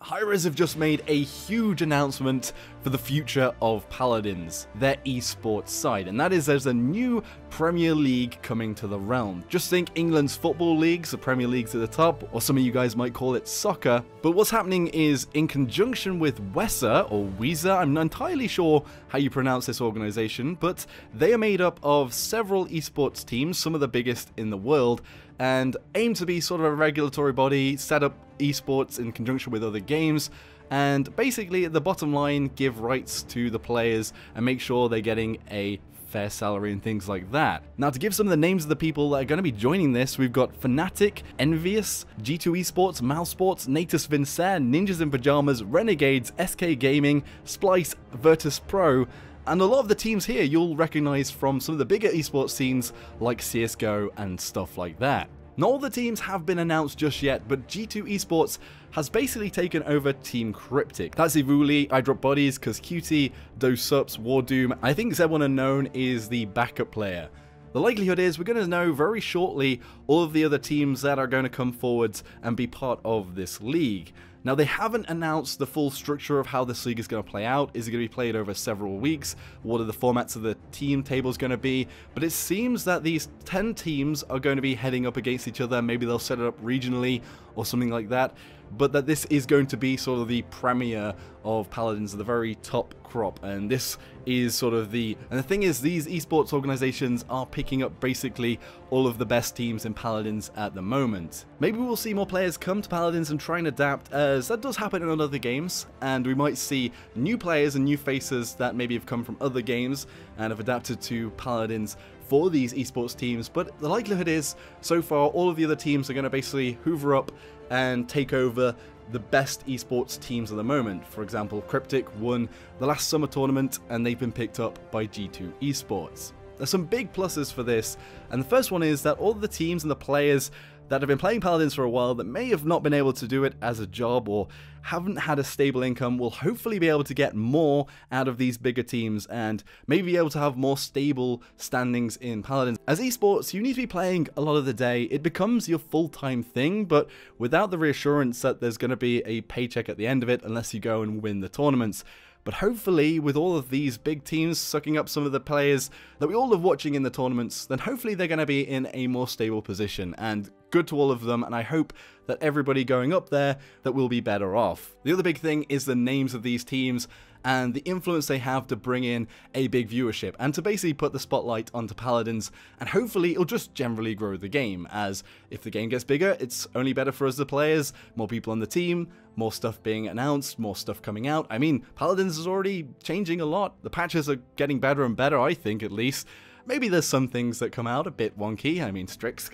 hi-rez have just made a huge announcement for the future of Paladins, their esports side, and that is there's a new Premier League coming to the realm. Just think England's football leagues, the Premier League's at the top, or some of you guys might call it soccer, but what's happening is in conjunction with WESA, or WESA, I'm not entirely sure how you pronounce this organization, but they are made up of several esports teams, some of the biggest in the world, and aim to be sort of a regulatory body, set up esports in conjunction with other games, and basically at the bottom line give rights to the players and make sure they're getting a fair salary and things like that. Now, to give some of the names of the people that are going to be joining this, we've got Fnatic, Envious, G2 Esports, Mousepad, Natus Vincer, Ninjas in Pajamas, Renegades, SK Gaming, Splice, Virtus Pro, and a lot of the teams here you'll recognize from some of the bigger esports scenes like CSGO and stuff like that. Not all the teams have been announced just yet, but G2 Esports has basically taken over Team Cryptic. That's Ivuli, iDropBodies, CuzQT, DoSups, Wardoom. I think Zeb1 Unknown is the backup player. The likelihood is we're going to know very shortly all of the other teams that are going to come forwards and be part of this league. Now, they haven't announced the full structure of how this league is going to play out. Is it going to be played over several weeks? What are the formats of the team tables going to be? But it seems that these 10 teams are going to be heading up against each other. Maybe they'll set it up regionally or something like that. But that this is going to be sort of the premiere of Paladins, the very top crop, and this is sort of the... And the thing is, these esports organizations are picking up basically all of the best teams in Paladins at the moment. Maybe we'll see more players come to Paladins and try and adapt, as that does happen in other games, and we might see new players and new faces that maybe have come from other games and have adapted to Paladins for these esports teams. But the likelihood is, so far, all of the other teams are going to basically hoover up and take over the best esports teams at the moment. For example, Cryptic won the last summer tournament and they've been picked up by G2 Esports. There's some big pluses for this, and the first one is that all the teams and the players that have been playing Paladins for a while that may have not been able to do it as a job or haven't had a stable income will hopefully be able to get more out of these bigger teams and maybe be able to have more stable standings in Paladins. As esports, you need to be playing a lot of the day. It becomes your full-time thing, but without the reassurance that there's going to be a paycheck at the end of it unless you go and win the tournaments. But hopefully, with all of these big teams sucking up some of the players that we all love watching in the tournaments, then hopefully they're going to be in a more stable position, and good to all of them, and I hope that everybody going up there that will be better off. The other big thing is the names of these teams and the influence they have to bring in a big viewership and to basically put the spotlight onto Paladins, and hopefully it'll just generally grow the game, as if the game gets bigger, it's only better for us the players, more people on the team, more stuff being announced, more stuff coming out. I mean, Paladins is already changing a lot. The patches are getting better and better, I think, at least. Maybe there's some things that come out a bit wonky, I mean Strix,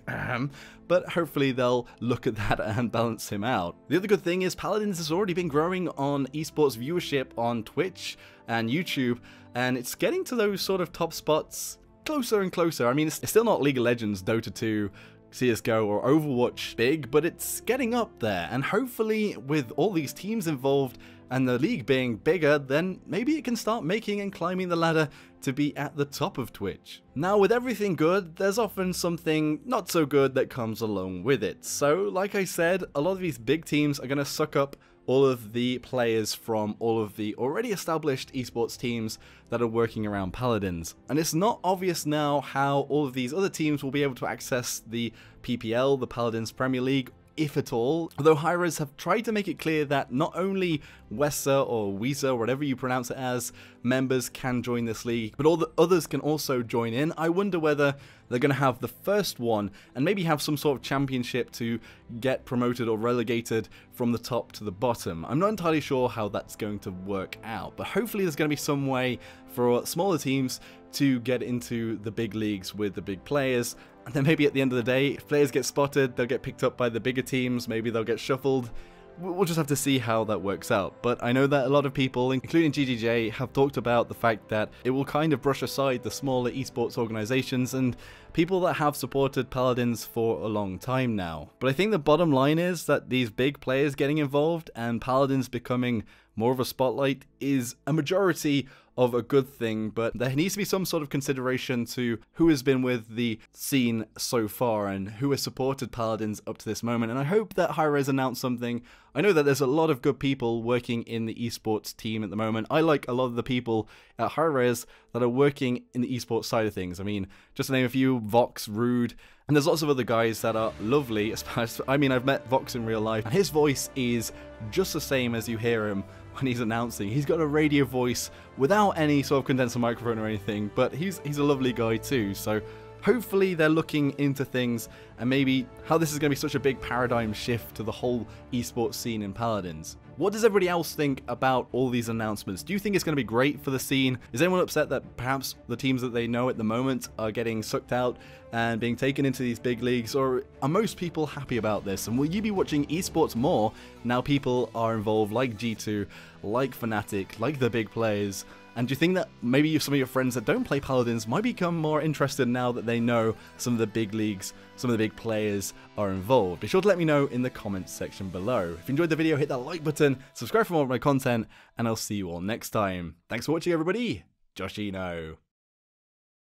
but hopefully they'll look at that and balance him out. The other good thing is Paladins has already been growing on esports viewership on Twitch and YouTube, and it's getting to those sort of top spots closer and closer. I mean, it's still not League of Legends, Dota 2, CSGO or Overwatch big, but it's getting up there, and hopefully with all these teams involved and the league being bigger, then maybe it can start making and climbing the ladder to be at the top of Twitch. Now, with everything good, there's often something not so good that comes along with it. So, like I said, a lot of these big teams are going to suck up all of the players from all of the already established esports teams that are working around Paladins. And it's not obvious now how all of these other teams will be able to access the PPL, the Paladins Premier League, if at all, although hi-rez have tried to make it clear that not only WESA or WESA, whatever you pronounce it as, members can join this league, but all the others can also join in. I wonder whether they're going to have the first one and maybe have some sort of championship to get promoted or relegated from the top to the bottom. I'm not entirely sure how that's going to work out, but hopefully there's going to be some way for smaller teams to get into the big leagues with the big players. And then maybe at the end of the day, if players get spotted, they'll get picked up by the bigger teams, maybe they'll get shuffled. We'll just have to see how that works out. But I know that a lot of people, including GGJ, have talked about the fact that it will kind of brush aside the smaller esports organizations and people that have supported Paladins for a long time now. But I think the bottom line is that these big players getting involved and Paladins becoming more of a spotlight is a majority of a good thing, but there needs to be some sort of consideration to who has been with the scene so far and who has supported Paladins up to this moment. And I hope that hi-rez announced something. I know that there's a lot of good people working in the esports team at the moment. I like a lot of the people at hi-rez that are working in the esports side of things. I mean, just to name a few, Vox, Rude, and there's lots of other guys that are lovely. I mean, I've met Vox in real life, and his voice is just the same as you hear him when he's announcing. He's got a radio voice without any sort of condenser microphone or anything, but he's a lovely guy too. So hopefully they're looking into things and maybe how this is going to be such a big paradigm shift to the whole esports scene in Paladins. What does everybody else think about all these announcements? Do you think it's going to be great for the scene? Is anyone upset that perhaps the teams that they know at the moment are getting sucked out and being taken into these big leagues? Or are most people happy about this? And will you be watching esports more now people are involved, like G2, like Fnatic, like the big players? And do you think that maybe some of your friends that don't play Paladins might become more interested now that they know some of the big leagues, some of the big players are involved? Be sure to let me know in the comments section below. If you enjoyed the video, hit that like button, subscribe for more of my content, and I'll see you all next time. Thanks for watching, everybody. Joshino.